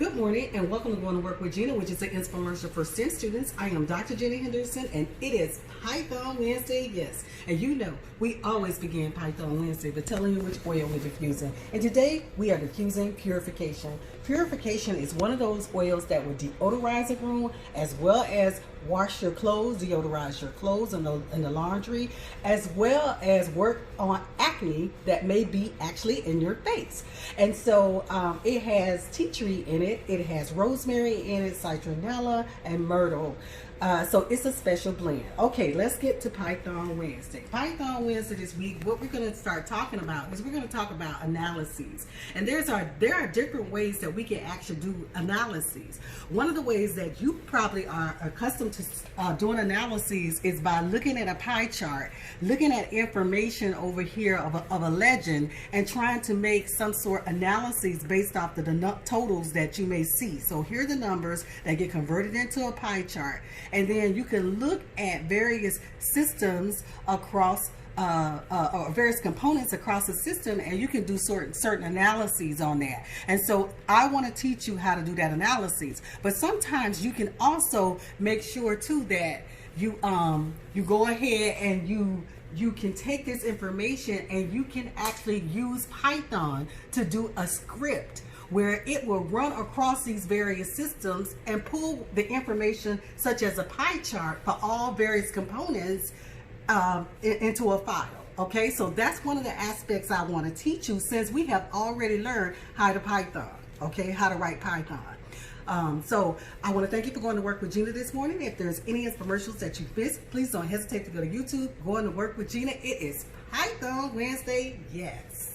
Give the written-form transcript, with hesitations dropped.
Good morning and welcome to Going to Work with Gena, which is an infomercial for STEM students. I am Dr. Gena Henderson and it is Python Wednesday, yes. And you know, we always begin Python Wednesday by telling you which oil we're diffusing. And today we are diffusing Purification. Purification is one of those oils that will deodorize a room as well as wash your clothes, deodorize your clothes in the laundry, as well as work on acne that may be actually in your face. And so it has tea tree in it, it has rosemary in it, citronella, and myrtle. So it's a special blend. Okay, let's get to Python Wednesday. Python Wednesday this week, what we're going to start talking about is we're going to talk about analyses. And there are different ways that we can actually do analyses. One of the ways that you probably are accustomed to doing analyses is by looking at a pie chart, looking at information over here of a legend, and trying to make some sort of analyses based off the totals that you may see. So here are the numbers that get converted into a pie chart. And then you can look at various systems across or various components across the system, and you can do certain analyses on that. And so I want to teach you how to do that analysis. But sometimes you can also make sure too that you go ahead and you can take this information and you can actually use Python to do a script where it will run across these various systems and pull the information such as a pie chart for all various components into a file. Okay, so that's one of the aspects I want to teach you, since we have already learned how to Python, okay, how to write Python. So I want to thank you for going to work with Gena this morning. If there's any infomercials that you missed, please don't hesitate to go to YouTube, Going to Work with Gena. It is Python Wednesday, yes.